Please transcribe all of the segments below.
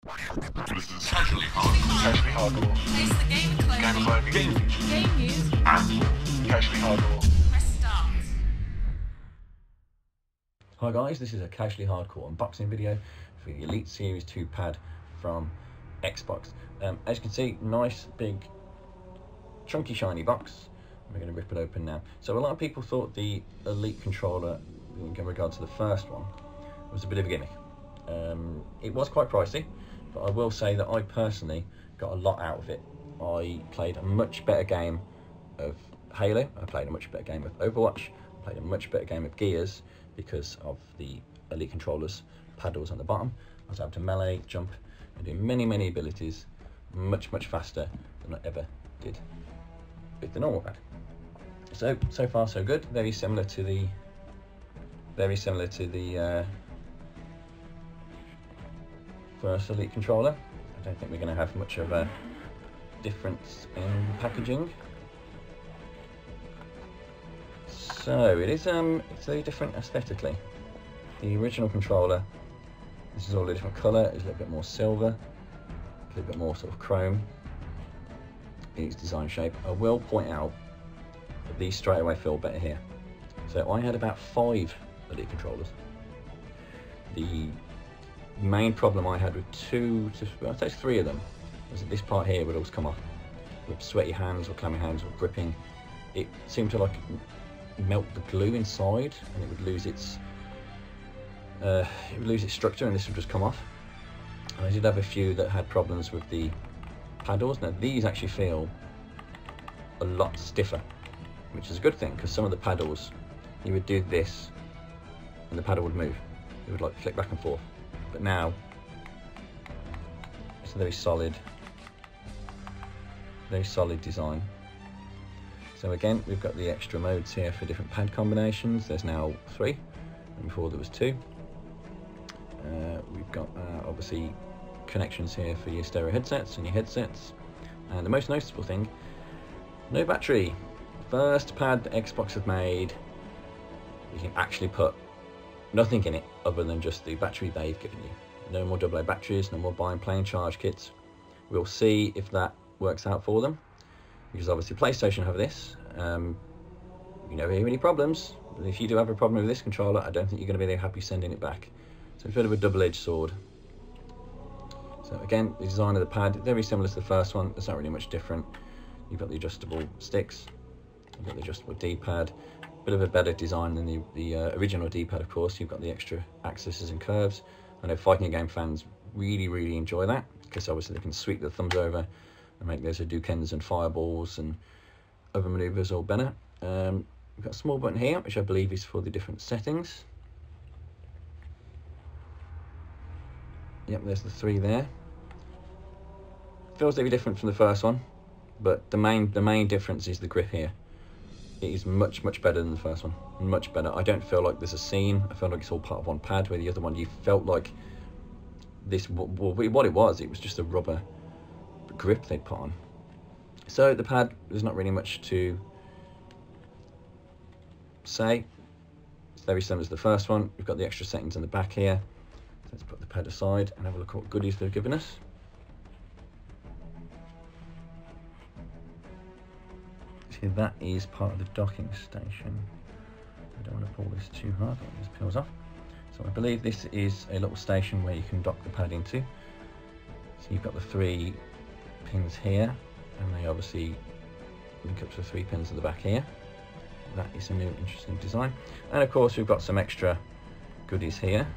This is casually hardcore. Taste the game clone. Game of Life, game features, Game news. and more. Casually hardcore. Press start. Hi guys, this is a casually hardcore unboxing video for the Elite Series 2 pad from Xbox. As you can see, nice big chunky shiny box. We're going to rip it open now. So a lot of people thought the Elite controller, in regard to the first one, was a bit of a gimmick. It was quite pricey, but I will say that I personally got a lot out of it. I played a much better game of Halo, I played a much better game of Overwatch, I played a much better game of Gears because of the Elite controller's paddles on the bottom. I was able to melee, jump, and do many abilities much faster than I ever did with the normal pad. So far so good. Very similar to the first Elite controller. I don't think we're going to have much of a difference in packaging. So it is it's very different aesthetically. The original controller, this is all a different colour, it's a little bit more silver, a little bit more sort of chrome in its design shape. I will point out that these straight away feel better here. So I had about 5 Elite controllers. The main problem I had with I'd say 3 of them was that this part here would always come off with sweaty hands or clammy hands or gripping. It seemed to like melt the glue inside and it would lose its structure, and this would just come off. And I did have a few that had problems with the paddles. Now these actually feel a lot stiffer, which is a good thing, because some of the paddles you would do this and the paddle would move. It would like flick back and forth. But now it's a very solid design. So again, we've got the extra modes here for different pad combinations. There's now 3, and before there was 2. We've got obviously connections here for your stereo headsets and your headsets. And the most noticeable thing, no battery. First pad that Xbox have made, you can actually put nothing in it other than just the battery they've given you. No more AA batteries, no more buying plain charge kits. We'll see if that works out for them, because obviously PlayStation have this. You never hear any problems. If you do have a problem with this controller, I don't think you're going to be very happy sending it back. So it's a bit of a double-edged sword. So again, the design of the pad, very similar to the first one. There's not really much different. You've got the adjustable sticks, you've got the adjustable D-pad. Bit of a better design than the original D-pad, of course. You've got the extra axes and curves. I know fighting game fans really enjoy that, because obviously they can sweep the thumbs over and make those Hadoukens and fireballs and other maneuvers all better. We've got a small button here, which I believe is for the different settings. Yep, there's the 3 there. Feels very different from the first one, but the main difference is the grip here. It is much better than the first one, much better. I don't feel like there's a seam. I feel like it's all part of one pad, where the other one you felt like this, well, what it was just a rubber grip they'd put on. So the pad, there's not really much to say. It's very similar to the first one. We've got the extra settings in the back here. So let's put the pad aside and have a look at what goodies they've given us. See, that is part of the docking station. I don't want to pull this too hard, it just peels off. So I believe this is a little station where you can dock the pad into. So you've got the 3 pins here, and they obviously link up to the 3 pins at the back here. That is a new interesting design. And of course we've got some extra goodies here.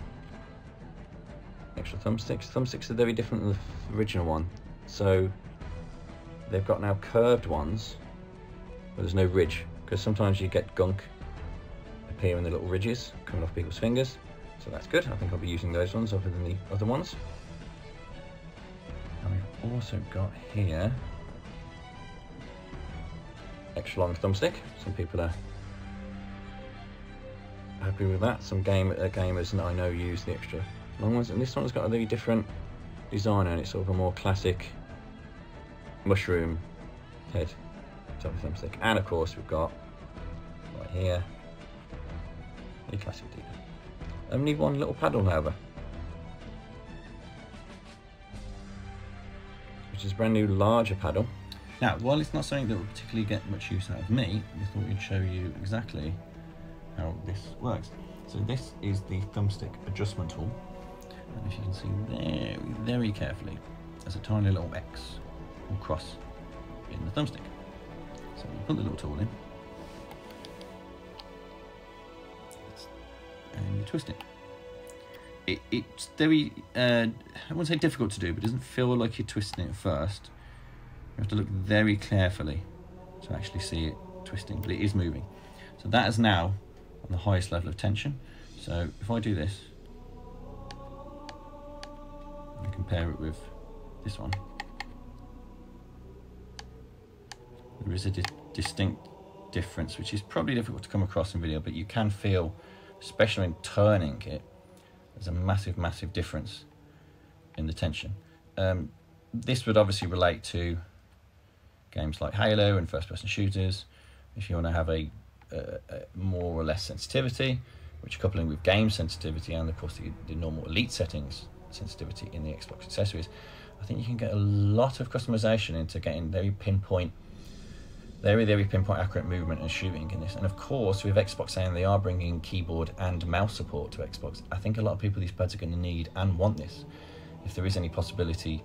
Extra thumbsticks. Thumbsticks are very different than the original one. So they've got now curved ones, but there's no ridge, because sometimes you get gunk appear in the little ridges coming off people's fingers. So that's good. I think I'll be using those ones other than the other ones. And we've also got here extra long thumbstick. Some people are happy with that. Some gamers that I know use the extra long ones, and this one's got a very different design, and it's sort of a more classic mushroom head type of thumbstick. And of course we've got right here the classic D-pad. Only one little paddle, however. which is a brand new larger paddle. Now, while it's not something that will particularly get much use out of me, we thought we'd show you exactly how this works. So this is the thumbstick adjustment tool, and if you can see very carefully, there's a tiny little X or cross in the thumbstick. So you put the little tool in, and you twist it. It's very, I wouldn't say difficult to do, but it doesn't feel like you're twisting it at first. You have to look very carefully to actually see it twisting, but it is moving. So that is now on the highest level of tension. So if I do this, and compare it with this one, there is a distinct difference, which is probably difficult to come across in video, but you can feel, especially when turning it, there's a massive difference in the tension. This would obviously relate to games like Halo and first-person shooters. If you want to have a more or less sensitivity, which coupling with game sensitivity and of course the normal elite settings sensitivity in the Xbox accessories, I think you can get a lot of customization into getting very pinpoint accurate movement and shooting in this. And of course, with Xbox saying they are bringing keyboard and mouse support to Xbox, I think a lot of people these pads are going to need and want this. If there is any possibility,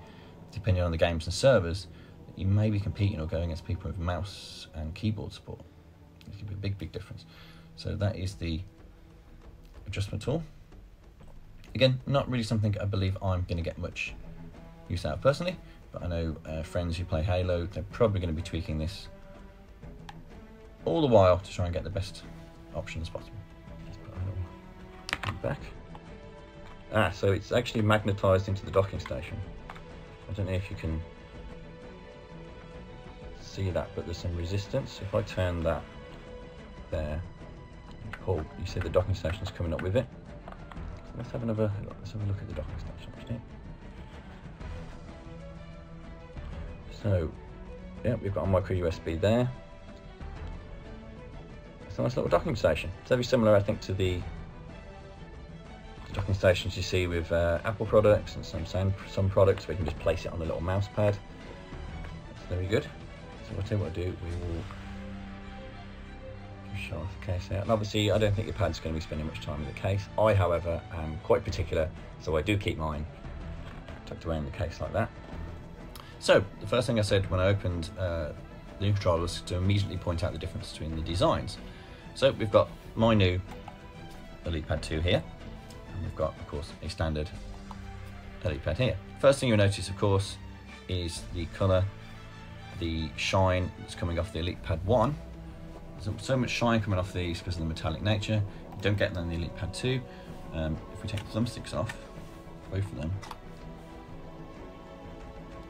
depending on the games and servers, that you may be competing or going against people with mouse and keyboard support. It could be a big difference. So that is the adjustment tool. Again, not really something I believe I'm going to get much use out of personally, but I know friends who play Halo, they're probably going to be tweaking this all the while to try and get the best option as possible. Just put a little back. So it's actually magnetised into the docking station. I don't know if you can see that, but there's some resistance. If I turn that there and pull, you see the docking station is coming up with it. Let's have a look at the docking station actually. So yeah, we've got a micro USB there. It's a nice little docking station. It's very similar, I think, to the docking stations you see with Apple products and some products where you can just place it on the little mouse pad. That's very good. So I'll tell you what I'll do. We will show off the case out. And obviously, I don't think your pad's going to be spending much time in the case. I, however, am quite particular, so I do keep mine tucked away in the case like that. So the first thing I said when I opened the new controller was to immediately point out the difference between the designs. So we've got my new Elite Pad 2 here, and we've got, of course, a standard Elite Pad here. First thing you'll notice, of course, is the colour, the shine that's coming off the Elite Pad 1. There's so much shine coming off these because of the metallic nature. You don't get that in the Elite Pad 2. If we take the thumbsticks off, both of them,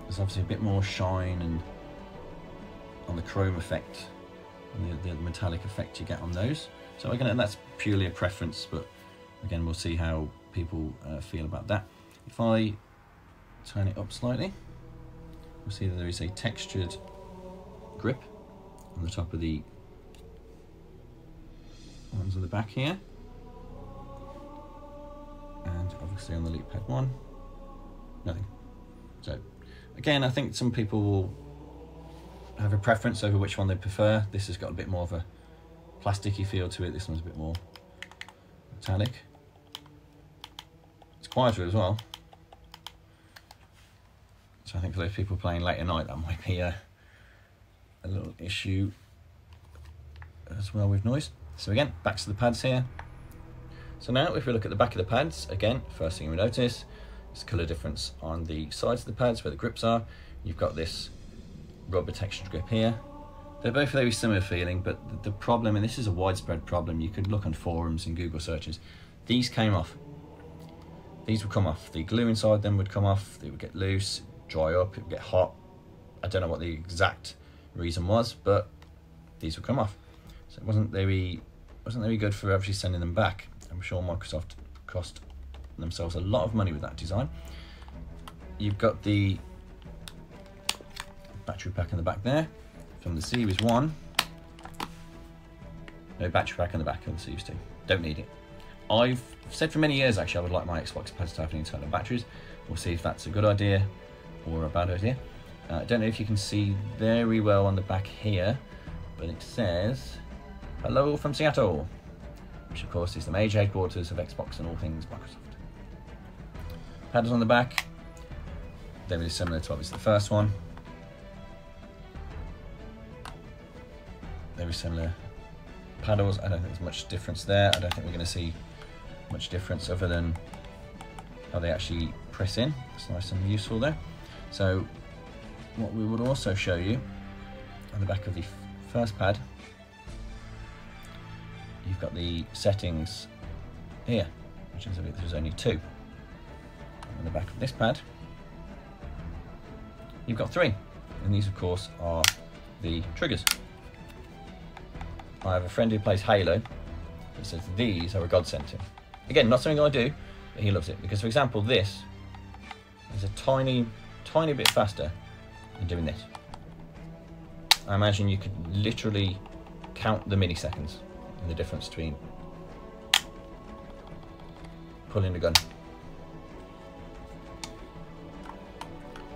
there's obviously a bit more shine and on the chrome effect and the metallic effect you get on those. So again, and that's purely a preference, but again, we'll see how people feel about that. If I turn it up slightly, we'll see that there is a textured grip on the top of the ones at the back here, and obviously on the Elite Pad 1, nothing. So again, I think some people will have a preference over which one they prefer. This has got a bit more of a plasticky feel to it. This one's a bit more metallic. It's quieter as well. So I think for those people playing late at night, that might be a little issue as well with noise. So again, back to the pads here. So now if we look at the back of the pads, again, first thing we notice is the colour difference on the sides of the pads where the grips are. You've got this rubber textured grip here. They're both very similar feeling, but the problem, and this is a widespread problem, you could look on forums and Google searches, these came off. These would come off. The glue inside them would come off, they would get loose, dry up, it would get hot. I don't know what the exact reason was, but these would come off. So it wasn't very good for actually sending them back. I'm sure Microsoft cost themselves a lot of money with that design. You've got the battery pack in the back there from the Series 1. No battery pack in the back of the Series 2. Don't need it. I've said for many years actually I would like my Xbox pads to have internal batteries. We'll see if that's a good idea or a bad idea. I don't know if you can see very well on the back here, but it says, "Hello from Seattle," which of course is the major headquarters of Xbox and all things Microsoft. Paddles on the back, they're really similar to obviously the first one. Very similar paddles. I don't think there's much difference there. I don't think we're going to see much difference other than how they actually press in. It's nice and useful there. So what we would also show you on the back of the first pad, you've got the settings here, which is there's only 2. On the back of this pad, you've got 3, and these of course are the triggers. I have a friend who plays Halo. He says these are a godsend to him. Again, not something I do, but he loves it because, for example, this is a tiny bit faster than doing this. I imagine you could literally count the milliseconds in the difference between pulling the gun.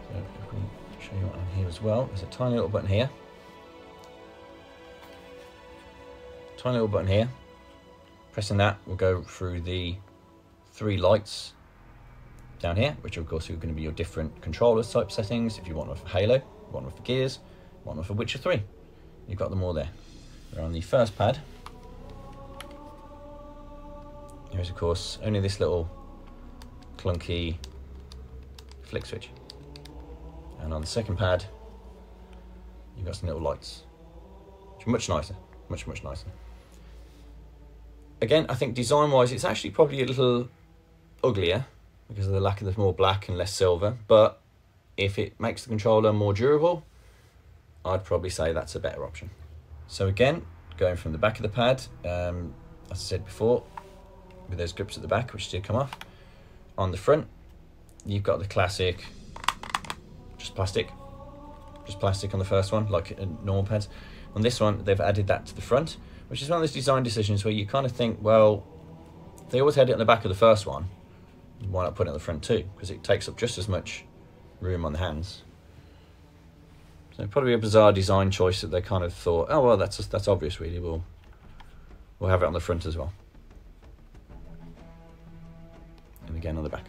So if we show you on here as well, there's a tiny little button here. Tiny little button here. Pressing that will go through the 3 lights down here, which of course are going to be your different controllers type settings. If you want one for Halo, you want one for Gears, you want one for Witcher 3. You've got them all there. We're on the first pad. Here's of course only this little clunky flick switch. And on the second pad, you've got some little lights, which are much nicer, much nicer. Again, I think design-wise, it's actually probably a little uglier because of the lack of the more black and less silver. But if it makes the controller more durable, I'd probably say that's a better option. So again, going from the back of the pad, as I said before, with those grips at the back, which did come off. On the front, you've got the classic, just plastic on the first one, like normal pads. On this one, they've added that to the front, which is one of those design decisions where you kind of think, well, they always had it on the back of the first one, why not put it on the front too? Because it takes up just as much room on the hands. So probably a bizarre design choice that they kind of thought, oh well, that's obvious really, we'll have it on the front as well. And again on the back.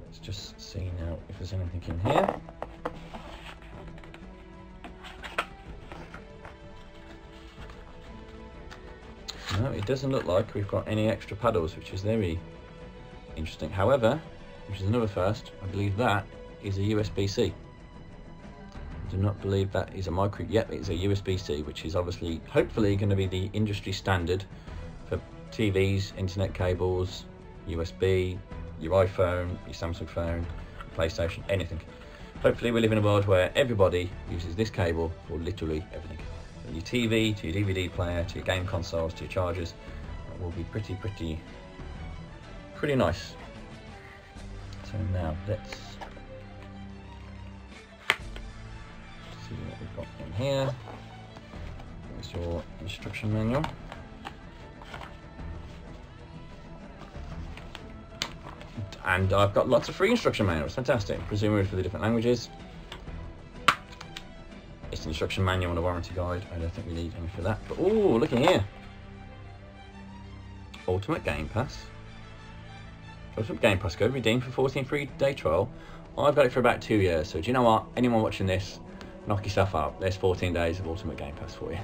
Let's just see now if there's anything in here. No, it doesn't look like we've got any extra paddles, which is very interesting. However, which is another first, I believe that is a USB-C. I do not believe that is a micro. Yep, it's a USB-C, which is obviously, hopefully, going to be the industry standard for TVs, internet cables, USB, your iPhone, your Samsung phone, PlayStation, anything. Hopefully, we live in a world where everybody uses this cable for literally everything. From your TV to your DVD player to your game consoles to your chargers, that will be pretty nice. So now let's see what we've got in here. There's your instruction manual. And I've got lots of free instruction manuals, fantastic, presumably for the different languages. It's an instruction manual and a warranty guide. I don't think we need any for that. But oh, look in here. Ultimate Game Pass. Ultimate Game Pass code redeemed for 14 free day trial. I've got it for about 2 years. So do you know what? Anyone watching this, knock yourself out. There's 14 days of Ultimate Game Pass for you.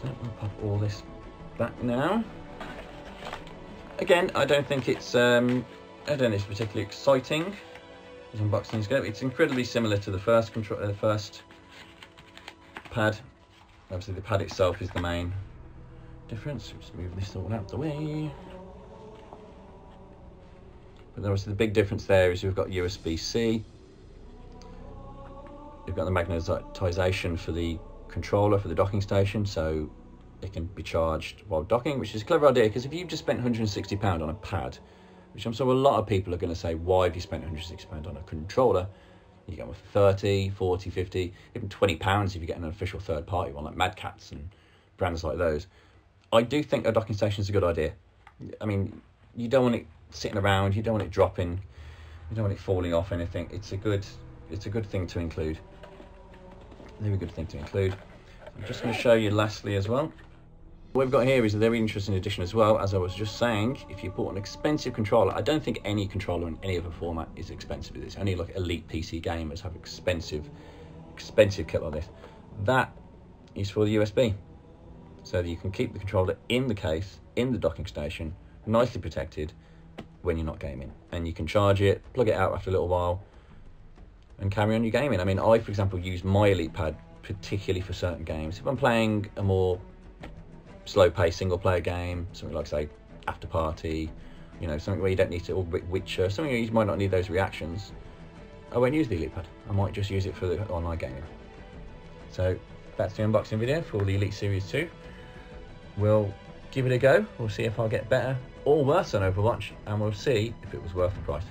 So we'll pop all this back now. Again, I don't think it's particularly exciting. Unboxing is good. It's incredibly similar to the first pad. Obviously, the pad itself is the main difference. Just move this all out the way. But obviously, the big difference there is we've got USB-C. We've got the magnetization for the controller for the docking station, so it can be charged while docking, which is a clever idea because if you've just spent £160 on a pad, which I'm sure a lot of people are going to say, why have you spent £160 on a controller? You get one for 30, 40, 50, even £20 if you get an official third party one like Mad Catz and brands like those. I do think a docking station is a good idea. I mean, you don't want it sitting around. You don't want it dropping. You don't want it falling off anything. It's a good thing to include. Very good thing to include. I'm just going to show you lastly as well. What we've got here is a very interesting addition as well. As I was just saying, if you bought an expensive controller, I don't think any controller in any other format is expensive. It's only like elite PC gamers have expensive kit like this. That is for the USB, so that you can keep the controller in the case, in the docking station, nicely protected when you're not gaming. And you can charge it, plug it out after a little while, and carry on your gaming. I mean, I, for example, use my Elite Pad particularly for certain games. If I'm playing a more slow-paced single-player game, something like, say, After Party, you know, something where you don't need to, or Witcher, something where you might not need those reactions, I won't use the Elite Pad. I might just use it for the online gaming. So that's the unboxing video for the Elite Series 2. We'll give it a go. We'll see if I'll get better or worse on Overwatch, and we'll see if it was worth the price.